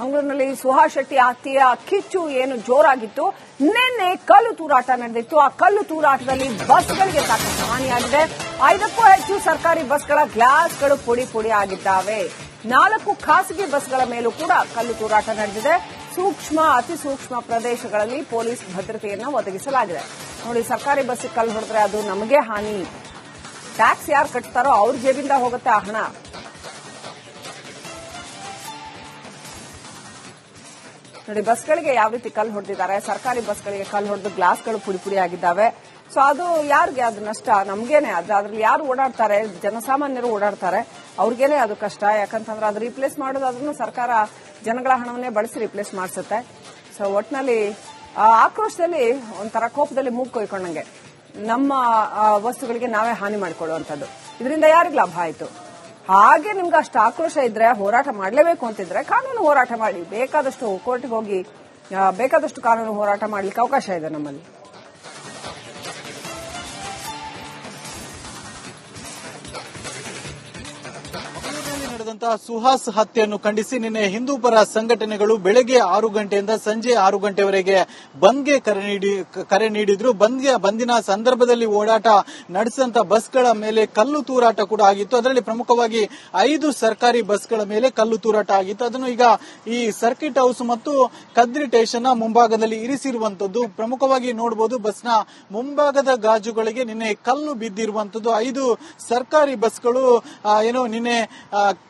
ಮಂಗಳೂರಿನಲ್ಲಿ ಸುಹಾಸ್ ಶೆಟ್ಟಿ ಹತ್ಯೆಯ ಕಿಚ್ಚು ಏನು ಜೋರಾಗಿತ್ತು. ನಿನ್ನೆ ಕಲ್ಲು ತೂರಾಟ ನಡೆದಿತ್ತು. ಆ ಕಲ್ಲು ತೂರಾಟದಲ್ಲಿ ಬಸ್ಗಳಿಗೆ ಸಾಕಷ್ಟು ಹಾನಿಯಾಗಿದೆ. 5ಕ್ಕೂ ಹೆಚ್ಚು ಸರ್ಕಾರಿ ಬಸ್ಗಳ ಗ್ಲಾಸ್ಗಳು ಪುಡಿ ಪುಡಿ ಆಗಿದ್ದಾವೆ. 4 ಖಾಸಗಿ ಬಸ್ಗಳ ಮೇಲೂ ಕೂಡ ಕಲ್ಲು ತೂರಾಟ ನಡೆದಿದೆ. ಅತಿ ಸೂಕ್ಷ್ಮ ಪ್ರದೇಶಗಳಲ್ಲಿ ಪೊಲೀಸ್ ಭದ್ರತೆಯನ್ನು ಒದಗಿಸಲಾಗಿದೆ. ನೋಡಿ, ಸರ್ಕಾರಿ ಬಸ್ಸಿಗೆ ಕಲ್ಲು ಹೊಡೆದ್ರೆ ಅದು ನಮಗೆ ಹಾನಿ. ಟ್ಯಾಕ್ಸ್ ಯಾರು ಕಟ್ತಾರೋ ಅವ್ರ ಜೇಬಿಂದ ಹೋಗುತ್ತೆ ಆ ಹಣ. ನೋಡಿ, ಬಸ್ಗಳಿಗೆ ಯಾವ ರೀತಿ ಕಲ್ಲು ಹೊಡೆದಿದ್ದಾರೆ. ಸರ್ಕಾರಿ ಬಸ್ಗಳಿಗೆ ಕಲ್ಲು ಹೊಡೆದು ಗ್ಲಾಸ್ಗಳು ಪುಡಿ ಪುಡಿ ಆಗಿದ್ದಾವೆ. ಸೊ ಅದು ಯಾರಿಗೆ ಅದು ನಷ್ಟ? ನಮ್ಗೇನೆ. ಅದ್ರಲ್ಲಿ ಯಾರು ಓಡಾಡ್ತಾರೆ? ಜನಸಾಮಾನ್ಯರು ಓಡಾಡ್ತಾರೆ, ಅವ್ರಿಗೇನೆ ಅದು ಕಷ್ಟ. ಯಾಕಂತಂದ್ರೆ ಅದು ರೀಪ್ಲೇಸ್ ಮಾಡೋದಾದ್ರೂ ಸರ್ಕಾರ ಜನಗಳ ಹಣವನ್ನೇ ಬಳಸಿ ರಿಪ್ಲೇಸ್ ಮಾಡಿಸುತ್ತೆ. ಸೊ ಒಟ್ಟಿನಲ್ಲಿ ಆಕ್ರೋಶದಲ್ಲಿ ಒಂಥರ ಕೋಪದಲ್ಲಿ ಮೂಗು ಕೊಯ್ಕೊಂಡಂಗೆ ನಮ್ಮ ವಸ್ತುಗಳಿಗೆ ನಾವೇ ಹಾನಿ ಮಾಡಿಕೊಳ್ಳುವಂಥದ್ದು. ಇದರಿಂದ ಯಾರಿಗೆ ಲಾಭ ಆಯಿತು? ಹಾಗೆ ನಿಮ್ಗೆ ಅಷ್ಟು ಆಕ್ರೋಶ ಇದ್ರೆ, ಹೋರಾಟ ಮಾಡಲೇಬೇಕು ಅಂತಿದ್ರೆ ಕಾನೂನು ಹೋರಾಟ ಮಾಡಿ. ಬೇಕಾದಷ್ಟು ಕೋರ್ಟ್ಗೆ ಹೋಗಿ ಬೇಕಾದಷ್ಟು ಕಾನೂನು ಹೋರಾಟ ಮಾಡ್ಲಿಕ್ಕೆ ಅವಕಾಶ ಇದೆ ನಮ್ಮಲ್ಲಿ. ನಡೆದಂತಹ ಸುಹಾಸ್ ಹತ್ಯೆಯನ್ನು ಖಂಡಿಸಿ ನಿನ್ನೆ ಹಿಂದೂಪರ ಸಂಘಟನೆಗಳು ಬೆಳಗ್ಗೆ 6 ಗಂಟೆಯಿಂದ ಸಂಜೆ 6 ಗಂಟೆವರೆಗೆ ಬಂದ್ಗೆ ಕರೆ ನೀಡಿದ್ರು. ಬಂದಿನ ಸಂದರ್ಭದಲ್ಲಿ ಓಡಾಟ ನಡೆಸಿದಂತ ಬಸ್ಗಳ ಮೇಲೆ ಕಲ್ಲು ತೂರಾಟ ಕೂಡ ಆಗಿತ್ತು. ಅದರಲ್ಲಿ ಪ್ರಮುಖವಾಗಿ 5 ಸರ್ಕಾರಿ ಬಸ್ಗಳ ಮೇಲೆ ಕಲ್ಲು ತೂರಾಟ ಆಗಿತ್ತು. ಅದನ್ನು ಈಗ ಈ ಸರ್ಕಿಟ್ ಹೌಸ್ ಮತ್ತು ಕದ್ರಿ ಸ್ಟೇಷನ್ ಮುಂಭಾಗದಲ್ಲಿ ಇರಿಸಿರುವಂತದ್ದು ಪ್ರಮುಖವಾಗಿ ನೋಡಬಹುದು. ಬಸ್ನ ಮುಂಭಾಗದ ಗಾಜುಗಳಿಗೆ ನಿನ್ನೆ ಕಲ್ಲು ಬಿದ್ದಿರುವಂತದ್ದು. 5 ಸರ್ಕಾರಿ ಬಸ್ಗಳು ನಿನ್ನೆ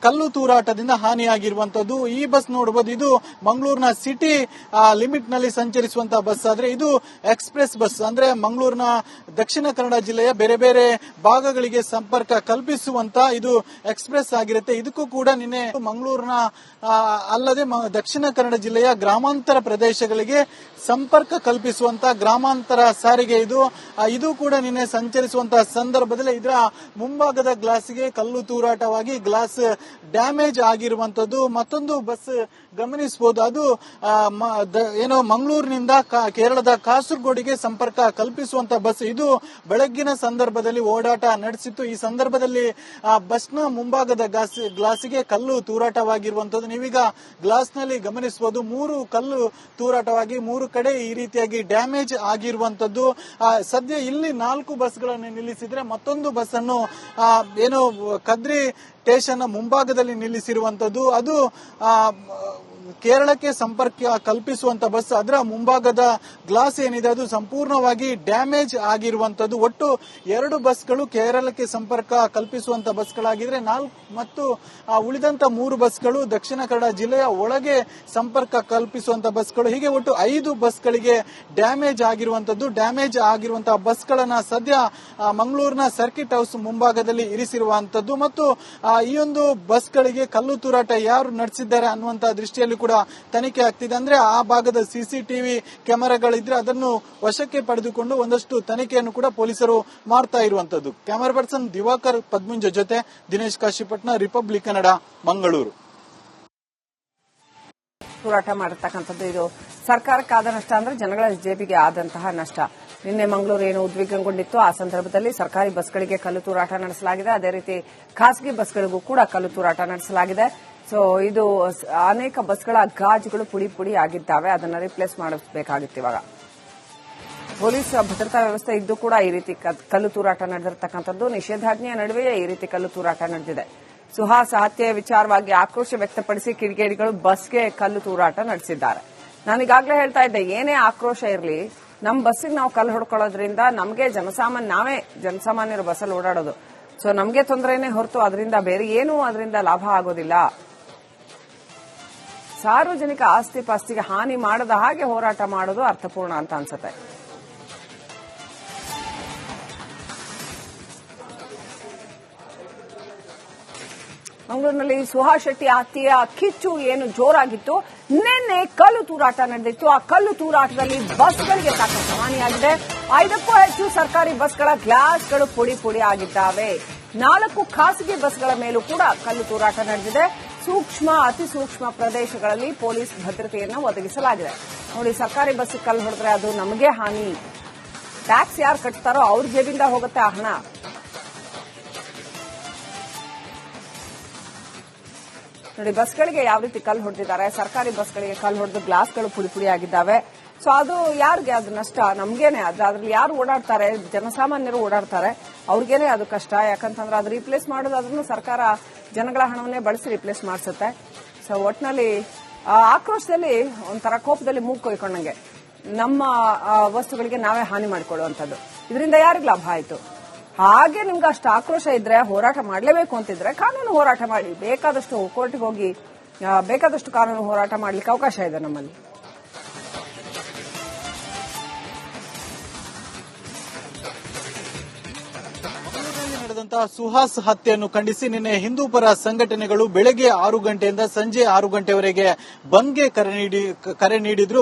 ಕಲ್ಲು ತೂರಾಟದಿಂದ ಹಾನಿಯಾಗಿರುವಂತದ್ದು. ಈ ಬಸ್ ನೋಡಬಹುದು, ಇದು ಮಂಗಳೂರಿನ ಸಿಟಿ ಲಿಮಿಟ್ ನಲ್ಲಿ ಸಂಚರಿಸುವಂತಹ ಬಸ್ ಆದ್ರೆ ಇದು ಎಕ್ಸ್ಪ್ರೆಸ್ ಬಸ್. ಅಂದ್ರೆ ಮಂಗಳೂರಿನ ದಕ್ಷಿಣ ಕನ್ನಡ ಜಿಲ್ಲೆಯ ಬೇರೆ ಬೇರೆ ಭಾಗಗಳಿಗೆ ಸಂಪರ್ಕ ಕಲ್ಪಿಸುವಂತ ಇದು ಎಕ್ಸ್ಪ್ರೆಸ್ ಆಗಿರುತ್ತೆ. ಇದಕ್ಕೂ ಕೂಡ ನಿನ್ನೆ ಮಂಗಳೂರಿನ ಅಲ್ಲದೆ ದಕ್ಷಿಣ ಕನ್ನಡ ಜಿಲ್ಲೆಯ ಗ್ರಾಮಾಂತರ ಪ್ರದೇಶಗಳಿಗೆ ಸಂಪರ್ಕ ಕಲ್ಪಿಸುವಂತ ಗ್ರಾಮಾಂತರ ಸಾರಿಗೆ ಇದು ಕೂಡ ನಿನ್ನೆ ಸಂಚರಿಸುವಂತಹ ಸಂದರ್ಭದಲ್ಲಿ ಇದರ ಮುಂಭಾಗದ ಗ್ಲಾಸ್ಗೆ ಕಲ್ಲು ತೂರಾಟವಾಗಿ ಗ್ಲಾಸ್ ಡ್ಯಾಮೇಜ್ ಆಗಿರುವಂತದ್ದು. ಮತ್ತೊಂದು ಬಸ್ ಗಮನಿಸಬಹುದು, ಅದು ಮಂಗಳೂರಿನಿಂದ ಕೇರಳದ ಕಾಸರಗೋಡಿಗೆ ಸಂಪರ್ಕ ಕಲ್ಪಿಸುವಂತ ಬಸ್. ಇದು ಬೆಳಗ್ಗಿನ ಸಂದರ್ಭದಲ್ಲಿ ಓಡಾಟ ನಡೆಸಿತ್ತು. ಈ ಸಂದರ್ಭದಲ್ಲಿ ಬಸ್ನ ಮುಂಭಾಗದ ಗ್ಲಾಸಿಗೆ ಕಲ್ಲು ತೂರಾಟವಾಗಿರುವಂತದ್ದು. ನೀವೀಗ ಗ್ಲಾಸ್ ನಲ್ಲಿ ಗಮನಿಸಬಹುದು, 3 ಕಲ್ಲು ತೂರಾಟವಾಗಿ 3 ಕಡೆ ಈ ರೀತಿಯಾಗಿ ಡ್ಯಾಮೇಜ್ ಆಗಿರುವಂತದ್ದು. ಸದ್ಯ ಇಲ್ಲಿ 4 ಬಸ್ಗಳನ್ನು ನಿಲ್ಲಿಸಿದ್ರೆ ಮತ್ತೊಂದು ಬಸ್ ಅನ್ನು ಕದ್ರಿ ಸ್ಟೇಷನ್ ಮುಂಭಾಗದಲ್ಲಿ ನಿಲ್ಲಿಸಿರುವಂತದ್ದು. ಅದು ಕೇರಳಕ್ಕೆ ಸಂಪರ್ಕ ಕಲ್ಪಿಸುವಂತ ಬಸ್. ಅದರ ಮುಂಭಾಗದ ಗ್ಲಾಸ್ ಏನಿದೆ ಅದು ಸಂಪೂರ್ಣವಾಗಿ ಡ್ಯಾಮೇಜ್ ಆಗಿರುವಂತದ್ದು. ಒಟ್ಟು 2 ಬಸ್ಗಳು ಕೇರಳಕ್ಕೆ ಸಂಪರ್ಕ ಕಲ್ಪಿಸುವಂತ ಬಸ್ಗಳಾಗಿದ್ರೆ ಮತ್ತು ಉಳಿದಂತ 3 ಬಸ್ಗಳು ದಕ್ಷಿಣ ಕನ್ನಡ ಜಿಲ್ಲೆಯ ಒಳಗೆ ಸಂಪರ್ಕ ಕಲ್ಪಿಸುವಂತ ಬಸ್ಗಳು. ಹೀಗೆ ಒಟ್ಟು 5 ಬಸ್ಗಳಿಗೆ ಡ್ಯಾಮೇಜ್ ಆಗಿರುವಂತದ್ದು. ಡ್ಯಾಮೇಜ್ ಆಗಿರುವಂತಹ ಬಸ್ಗಳನ್ನ ಸದ್ಯ ಮಂಗಳೂರಿನ ಸರ್ಕಿಟ್ ಹೌಸ್ ಮುಂಭಾಗದಲ್ಲಿ ಇರಿಸಿರುವಂತದ್ದು. ಮತ್ತು ಈ ಒಂದು ಬಸ್ಗಳಿಗೆ ಕಲ್ಲು ತೂರಾಟ ಯಾರು ನಡೆಸಿದ್ದಾರೆ ಅನ್ನುವಂತಹ ದೃಷ್ಟಿಯಲ್ಲಿ ಕೂಡ ತನಿಖೆ ಆಗ್ತಿದೆ. ಅಂದ್ರೆ ಆ ಭಾಗದ ಸಿಸಿಟಿವಿ ಕ್ಯಾಮೆರಾಗಳಿದ್ರೆ ಅದನ್ನು ವಶಕ್ಕೆ ಪಡೆದುಕೊಂಡು ಒಂದಷ್ಟು ತನಿಖೆಯನ್ನು ಕೂಡ ಪೊಲೀಸರು ಮಾಡ್ತಾ ಇರುವಂತದ್ದು. ಕ್ಯಾಮರಾ ಪರ್ಸನ್ ದಿವಾಕರ್ ಪದ್ಮುಂಜ ಜೊತೆ ದಿನೇಶ್ ಕಾಶಿಪಟ್ನ, ರಿಪಬ್ಲಿಕ್ ಕನ್ನಡ, ಮಂಗಳೂರು. ಹೋರಾಟ ಮಾಡಿರ್ತಕ್ಕಂಥದ್ದು ಇದು ಸರ್ಕಾರಕ್ಕಾದ ನಷ್ಟ ಅಂದ್ರೆ ಜನಗಳ ಜೇಬಿಗೆ ಆದಂತಹ ನಷ್ಟ. ನಿನ್ನೆ ಮಂಗಳೂರು ಏನು ಉದ್ವಿಗ್ನಗೊಂಡಿತ್ತು, ಆ ಸಂದರ್ಭದಲ್ಲಿ ಸರ್ಕಾರಿ ಬಸ್ಗಳಿಗೆ ಕಲ್ಲು ತೂರಾಟ ನಡೆಸಲಾಗಿದೆ. ಅದೇ ರೀತಿ ಖಾಸಗಿ ಬಸ್ಗಳಿಗೂ ಕೂಡ ಕಲ್ಲು ತೂರಾಟ ನಡೆಸಲಾಗಿದೆ. ಸೊ ಇದು ಅನೇಕ ಬಸ್ಗಳ ಗಾಜುಗಳು ಪುಡಿ ಪುಡಿ ಆಗಿದ್ದಾವೆ. ಅದನ್ನ ರಿಪ್ಲೇಸ್ ಮಾಡಬೇಕಾಗಿತ್ತು. ಇವಾಗ ಪೊಲೀಸ್ ಭದ್ರತಾ ವ್ಯವಸ್ಥೆ ಇದ್ದು ಕೂಡ ಈ ರೀತಿ ಕಲ್ಲು ತೂರಾಟ ನಡೆದಿರತಕ್ಕಂಥದ್ದು. ನಿಷೇಧಾಜ್ಞೆಯ ನಡುವೆಯೇ ಈ ರೀತಿ ಕಲ್ಲು ತೂರಾಟ ನಡೆದಿದೆ. ಸುಹಾಸ್ ಹತ್ಯೆ ವಿಚಾರವಾಗಿ ಆಕ್ರೋಶ ವ್ಯಕ್ತಪಡಿಸಿ ಕಿಡಿಗೇಡಿಗಳು ಬಸ್ಗೆ ಕಲ್ಲು ತೂರಾಟ ನಡೆಸಿದ್ದಾರೆ. ನಾನೀಗಾಗಲೇ ಹೇಳ್ತಾ ಇದ್ದೆ, ಏನೇ ಆಕ್ರೋಶ ಇರಲಿ, ನಮ್ಮ ಬಸ್ಸಿಗೆ ನಾವು ಕಲ್ಲು ಹೊಡ್ಕೊಳ್ಳೋದ್ರಿಂದ ನಮಗೆ ನಾವೇ ಜನಸಾಮಾನ್ಯರು ಬಸ್ಸಲ್ಲಿ ಓಡಾಡೋದು. ಸೊ ನಮಗೆ ತೊಂದರೆನೇ ಹೊರತು ಅದರಿಂದ ಬೇರೆ ಏನೂ ಅದರಿಂದ ಲಾಭ ಆಗೋದಿಲ್ಲ. ಸಾರ್ವಜನಿಕ ಆಸ್ತಿ ಪಾಸ್ತಿಗೆ ಹಾನಿ ಮಾಡದ ಹಾಗೆ ಹೋರಾಟ ಮಾಡೋದು ಅರ್ಥಪೂರ್ಣ ಅಂತ ಅನ್ಸುತ್ತೆ. ಮಂಗಳೂರಿನಲ್ಲಿ ಸುಹಾಸ್ ಶೆಟ್ಟಿ ಹತ್ಯೆಯ ಕಿಚ್ಚು ಏನು ಜೋರಾಗಿತ್ತು. ನಿನ್ನೆ ಕಲ್ಲು ತೂರಾಟ ನಡೆದಿತ್ತು. ಆ ಕಲ್ಲು ತೂರಾಟದಲ್ಲಿ ಬಸ್ಗಳಿಗೆ ಸಾಕಷ್ಟು ಹಾನಿಯಾಗಿದೆ. 5ಕ್ಕೂ ಹೆಚ್ಚು ಸರ್ಕಾರಿ ಬಸ್ಗಳ ಗ್ಲಾಸ್ಗಳು ಪುಡಿ ಪುಡಿ ಆಗಿದ್ದಾವೆ. 4 ಖಾಸಗಿ ಬಸ್ಗಳ ಮೇಲೂ ಕೂಡ ಕಲ್ಲು ತೂರಾಟ ನಡೆದಿದೆ. ಅತಿ ಸೂಕ್ಷ್ಮ ಪ್ರದೇಶಗಳಲ್ಲಿ ಪೊಲೀಸ್ ಭದ್ರತೆಯನ್ನು ಒದಗಿಸಲಾಗಿದೆ. ನೋಡಿ, ಸರ್ಕಾರಿ ಬಸ್ಸಿಗೆ ಕಲ್ಲು ಹೊಡೆದ್ರೆ ಅದು ನಮಗೆ ಹಾನಿ. ಟ್ಯಾಕ್ಸ್ ಯಾರು ಕಟ್ತಾರೋ ಅವ್ರ ಜೇಬಿಂದ ಹೋಗುತ್ತೆ ಆ ಹಣ. ನೋಡಿ, ಬಸ್ಗಳಿಗೆ ಯಾವ ರೀತಿ ಕಲ್ಲು ಹೊಡೆದಿದ್ದಾರೆ. ಸರ್ಕಾರಿ ಬಸ್ಗಳಿಗೆ ಕಲ್ಲು ಹೊಡೆದು ಗ್ಲಾಸ್ಗಳು ಪುಡಿ ಪುಡಿ ಆಗಿದ್ದಾವೆ. ಸೊ ಅದು ಯಾರಿಗೆ ಅದು ನಷ್ಟ? ನಮ್ಗೇನೆ. ಅದ್ರಲ್ಲಿ ಯಾರು ಓಡಾಡ್ತಾರೆ? ಜನಸಾಮಾನ್ಯರು ಓಡಾಡ್ತಾರೆ, ಅವ್ರಿಗೇನೆ ಅದು ಕಷ್ಟ. ಯಾಕಂತಂದ್ರೆ ಅದು ರೀಪ್ಲೇಸ್ ಮಾಡೋದಾದ್ರೂ ಸರ್ಕಾರ ಜನಗಳ ಹಣವನ್ನೇ ಬಳಸಿ ರೀಪ್ಲೇಸ್ ಮಾಡಿಸುತ್ತೆ. ಸೊ ಒಟ್ಟಿನಲ್ಲಿ ಆಕ್ರೋಶದಲ್ಲಿ ಒಂಥರ ಕೋಪದಲ್ಲಿ ಮೂಗು ಕೊಯ್ಕೊಂಡಂಗೆ ನಮ್ಮ ವಸ್ತುಗಳಿಗೆ ನಾವೇ ಹಾನಿ ಮಾಡಿಕೊಳ್ಳುವಂಥದ್ದು. ಇದರಿಂದ ಯಾರಿಗೆ ಲಾಭ ಆಯಿತು? ಹಾಗೆ ನಿಮ್ಗೆ ಅಷ್ಟು ಆಕ್ರೋಶ ಇದ್ರೆ, ಹೋರಾಟ ಮಾಡಲೇಬೇಕು ಅಂತಿದ್ರೆ ಕಾನೂನು ಹೋರಾಟ ಮಾಡಿ. ಬೇಕಾದಷ್ಟು ಕೋರ್ಟ್ಗೆ ಹೋಗಿ ಬೇಕಾದಷ್ಟು ಕಾನೂನು ಹೋರಾಟ ಮಾಡ್ಲಿಕ್ಕೆ ಅವಕಾಶ ಇದೆ ನಮ್ಮಲ್ಲಿ. ನಡೆದಂತಹ ಸುಹಾಸ್ ಹತ್ಯೆಯನ್ನು ಖಂಡಿಸಿ ನಿನ್ನೆ ಹಿಂದೂಪರ ಸಂಘಟನೆಗಳು ಬೆಳಗ್ಗೆ 6 ಗಂಟೆಯಿಂದ ಸಂಜೆ 6 ಗಂಟೆವರೆಗೆ ಬಂದ್ಗೆ ಕರೆ ನೀಡಿದ್ರು.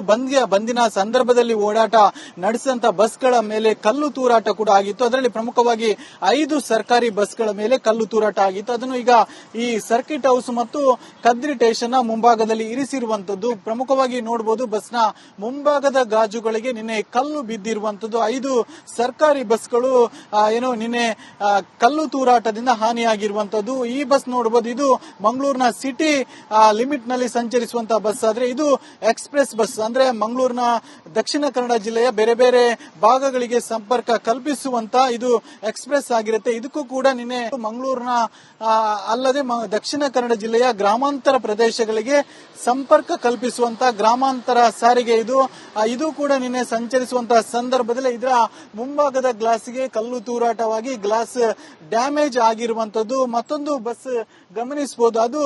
ಬಂದಿನ ಸಂದರ್ಭದಲ್ಲಿ ಓಡಾಟ ನಡೆಸಿದಂತ ಬಸ್ಗಳ ಮೇಲೆ ಕಲ್ಲು ತೂರಾಟ ಕೂಡ ಆಗಿತ್ತು. ಅದರಲ್ಲಿ ಪ್ರಮುಖವಾಗಿ 5 ಸರ್ಕಾರಿ ಬಸ್ಗಳ ಮೇಲೆ ಕಲ್ಲು ತೂರಾಟ ಆಗಿತ್ತು. ಅದನ್ನು ಈಗ ಈ ಸರ್ಕಿಟ್ ಹೌಸ್ ಮತ್ತು ಕದ್ರಿ ಸ್ಟೇಷನ್ ಮುಂಭಾಗದಲ್ಲಿ ಇರಿಸಿರುವಂತದ್ದು ಪ್ರಮುಖವಾಗಿ ನೋಡಬಹುದು. ಬಸ್ನ ಮುಂಭಾಗದ ಗಾಜುಗಳಿಗೆ ನಿನ್ನೆ ಕಲ್ಲು ಬಿದ್ದಿರುವಂತದ್ದು. 5 ಸರ್ಕಾರಿ ಬಸ್ಗಳು ನಿನ್ನೆ ಕಲ್ಲು ತೂರಾಟದಿಂದ ಹಾನಿಯಾಗಿರುವಂತದ್ದು. ಈ ಬಸ್ ನೋಡಬಹುದು, ಇದು ಮಂಗಳೂರಿನ ಸಿಟಿ ಲಿಮಿಟ್ ನಲ್ಲಿ ಸಂಚರಿಸುವಂತಹ ಬಸ್ ಆದ್ರೆ ಇದು ಎಕ್ಸ್ಪ್ರೆಸ್ ಬಸ್. ಅಂದ್ರೆ ಮಂಗಳೂರಿನ ದಕ್ಷಿಣ ಕನ್ನಡ ಜಿಲ್ಲೆಯ ಬೇರೆ ಬೇರೆ ಭಾಗಗಳಿಗೆ ಸಂಪರ್ಕ ಕಲ್ಪಿಸುವಂತ ಇದು ಎಕ್ಸ್ಪ್ರೆಸ್ ಆಗಿರುತ್ತೆ. ಇದಕ್ಕೂ ಕೂಡ ನಿನ್ನೆ ಮಂಗಳೂರಿನ ಅಲ್ಲದೆ ದಕ್ಷಿಣ ಕನ್ನಡ ಜಿಲ್ಲೆಯ ಗ್ರಾಮಾಂತರ ಪ್ರದೇಶಗಳಿಗೆ ಸಂಪರ್ಕ ಕಲ್ಪಿಸುವಂತ ಗ್ರಾಮಾಂತರ ಸಾರಿಗೆ ಇದು ಕೂಡ ನಿನ್ನೆ ಸಂಚರಿಸುವಂತಹ ಸಂದರ್ಭದಲ್ಲಿ ಇದರ ಮುಂಭಾಗದ ಗ್ಲಾಸ್ಗೆ ಕಲ್ಲು ತೂರಾಟವಾಗಿ ಗ್ಲಾಸ್ ಡ್ಯಾಮೇಜ್ ಆಗಿರುವಂತದ್ದು. ಮತ್ತೊಂದು ಬಸ್ ಗಮನಿಸಬಹುದು, ಅದು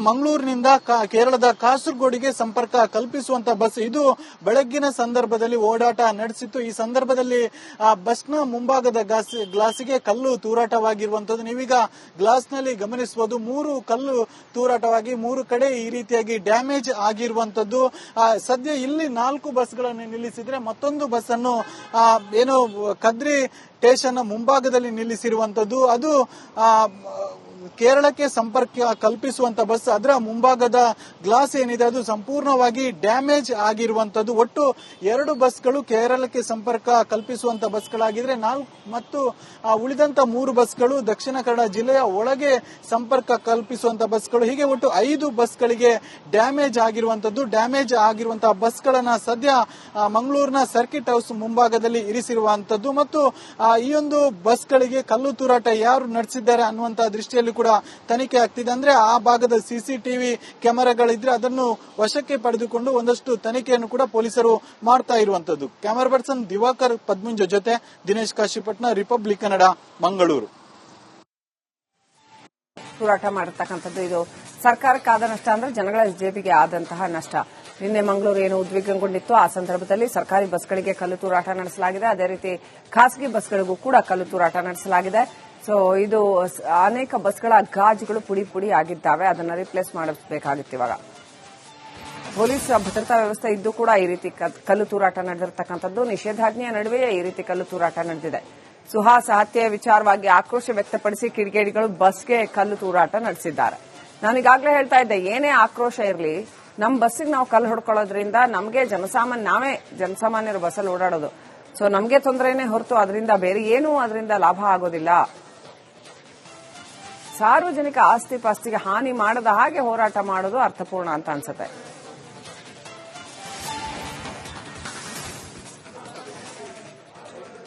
ಮಂಗಳೂರಿನಿಂದ ಕೇರಳದ ಕಾಸರಗೋಡಿಗೆ ಸಂಪರ್ಕ ಕಲ್ಪಿಸುವಂತ ಬಸ್. ಇದು ಬೆಳಗ್ಗಿನ ಸಂದರ್ಭದಲ್ಲಿ ಓಡಾಟ ನಡೆಸಿತ್ತು. ಈ ಸಂದರ್ಭದಲ್ಲಿ ಬಸ್ನ ಮುಂಭಾಗದ ಗ್ಲಾಸಿಗೆ ಕಲ್ಲು ತೂರಾಟವಾಗಿರುವಂತದ್ದು. ನೀವೀಗ ಗ್ಲಾಸ್ ನಲ್ಲಿ ಗಮನಿಸಬಹುದು, 3 ಕಲ್ಲು ತೂರಾಟವಾಗಿ 3 ಕಡೆ ಈ ರೀತಿಯಾಗಿ ಡ್ಯಾಮೇಜ್ ಆಗಿರುವಂತದ್ದು. ಸದ್ಯ ಇಲ್ಲಿ 4 ಬಸ್ಗಳನ್ನು ನಿಲ್ಲಿಸಿದ್ರೆ ಮತ್ತೊಂದು ಬಸ್ ಅನ್ನು ಕದ್ರಿ ಸ್ಟೇಷನ್ ಮುಂಭಾಗದಲ್ಲಿ ನಿಲ್ಲಿಸಿರುವಂತದ್ದು. ಅದು ಕೇರಳಕ್ಕೆ ಸಂಪರ್ಕ ಕಲ್ಪಿಸುವಂತ ಬಸ್. ಅದರ ಮುಂಭಾಗದ ಗ್ಲಾಸ್ ಏನಿದೆ ಅದು ಸಂಪೂರ್ಣವಾಗಿ ಡ್ಯಾಮೇಜ್ ಆಗಿರುವಂತದ್ದು. ಒಟ್ಟು 2 ಬಸ್ಗಳು ಕೇರಳಕ್ಕೆ ಸಂಪರ್ಕ ಕಲ್ಪಿಸುವಂತ ಬಸ್ಗಳಾಗಿದ್ರೆ ಮತ್ತು ಉಳಿದಂತ 3 ಬಸ್ಗಳು ದಕ್ಷಿಣ ಕನ್ನಡ ಜಿಲ್ಲೆಯ ಒಳಗೆ ಸಂಪರ್ಕ ಕಲ್ಪಿಸುವಂತ ಬಸ್ಗಳು. ಹೀಗೆ ಒಟ್ಟು 5 ಬಸ್ಗಳಿಗೆ ಡ್ಯಾಮೇಜ್ ಆಗಿರುವಂತದ್ದು. ಡ್ಯಾಮೇಜ್ ಆಗಿರುವಂತಹ ಬಸ್ಗಳನ್ನ ಸದ್ಯ ಮಂಗಳೂರಿನ ಸರ್ಕಿಟ್ ಹೌಸ್ ಮುಂಭಾಗದಲ್ಲಿ ಇರಿಸಿರುವಂತದ್ದು. ಮತ್ತು ಈ ಒಂದು ಬಸ್ಗಳಿಗೆ ಕಲ್ಲು ತೂರಾಟ ಯಾರು ನಡೆಸಿದ್ದಾರೆ ಅನ್ನುವಂತಹ ದೃಷ್ಟಿಯಲ್ಲಿ ಕೂಡ ತನಿಖೆ ಆಗ್ತಿದೆ. ಅಂದ್ರೆ ಆ ಭಾಗದ ಸಿಸಿಟಿವಿ ಕ್ಯಾಮೆರಾಗಳಿದ್ರೆ ಅದನ್ನು ವಶಕ್ಕೆ ಪಡೆದುಕೊಂಡು ಒಂದಷ್ಟು ತನಿಖೆಯನ್ನು ಕೂಡ ಪೊಲೀಸರು ಮಾಡ್ತಾ ಇರುವಂತದ್ದು. ಕ್ಯಾಮರಾ ಪರ್ಸನ್ ದಿವಾಕರ್ ಪದ್ಮುಂಜ ಜೊತೆ ದಿನೇಶ್ ಕಾಶಿಪಟ್ನ, ರಿಪಬ್ಲಿಕ್ ಕನ್ನಡ, ಮಂಗಳೂರು. ಹೋರಾಟ ಮಾಡಿರ್ತಕ್ಕಂಥದ್ದು ಇದು ಸರ್ಕಾರಕ್ಕಾದ ನಷ್ಟ ಅಂದ್ರೆ ಜನಗಳ ಜೇಬಿಗೆ ಆದಂತಹ ನಷ್ಟ. ನಿನ್ನೆ ಮಂಗಳೂರು ಏನು ಉದ್ವಿಗ್ನಗೊಂಡಿತ್ತು, ಆ ಸಂದರ್ಭದಲ್ಲಿ ಸರ್ಕಾರಿ ಬಸ್ಗಳಿಗೆ ಕಲ್ಲು ತೂರಾಟ ನಡೆಸಲಾಗಿದೆ. ಅದೇ ರೀತಿ ಖಾಸಗಿ ಬಸ್ಗಳಿಗೂ ಕೂಡ ಕಲ್ಲು ತೂರಾಟ ನಡೆಸಲಾಗಿದೆ. ಸೊ ಇದು ಅನೇಕ ಬಸ್ಗಳ ಗಾಜುಗಳು ಪುಡಿ ಪುಡಿ ಆಗಿದ್ದಾವೆ. ಅದನ್ನ ರಿಪ್ಲೇಸ್ ಮಾಡಬೇಕಾಗಿತ್ತು. ಇವಾಗ ಪೊಲೀಸ್ ಭದ್ರತಾ ವ್ಯವಸ್ಥೆ ಇದ್ದು ಕೂಡ ಈ ರೀತಿ ಕಲ್ಲು ತೂರಾಟ ನಡೆದಿರತಕ್ಕಂಥದ್ದು. ನಿಷೇಧಾಜ್ಞೆಯ ನಡುವೆಯೇ ಈ ರೀತಿ ಕಲ್ಲು ತೂರಾಟ ನಡೆದಿದೆ. ಸುಹಾಸ್ ಹತ್ಯೆ ವಿಚಾರವಾಗಿ ಆಕ್ರೋಶ ವ್ಯಕ್ತಪಡಿಸಿ ಕಿಡಿಗೇಡಿಗಳು ಬಸ್ಗೆ ಕಲ್ಲು ತೂರಾಟ ನಡೆಸಿದ್ದಾರೆ. ನಾನೀಗಾಗಲೇ ಹೇಳ್ತಾ ಇದ್ದೆ, ಏನೇ ಆಕ್ರೋಶ ಇರಲಿ, ನಮ್ಮ ಬಸ್ಸಿಗೆ ನಾವು ಕಲ್ಲು ಹೊಡ್ಕೊಳ್ಳೋದ್ರಿಂದ ನಮಗೆ ನಾವೇ ಜನಸಾಮಾನ್ಯರು ಬಸ್ಸಲ್ಲಿ ಓಡಾಡೋದು. ಸೊ ನಮಗೆ ತೊಂದರೆನೇ ಹೊರತು ಅದರಿಂದ ಬೇರೆ ಏನೂ ಅದರಿಂದ ಲಾಭ ಆಗೋದಿಲ್ಲ. ಸಾರ್ವಜನಿಕ ಆಸ್ತಿ ಪಾಸ್ತಿಗೆ ಹಾನಿ ಮಾಡದ ಹಾಗೆ ಹೋರಾಟ ಮಾಡೋದು ಅರ್ಥಪೂರ್ಣ ಅಂತ ಅನ್ಸುತ್ತೆ.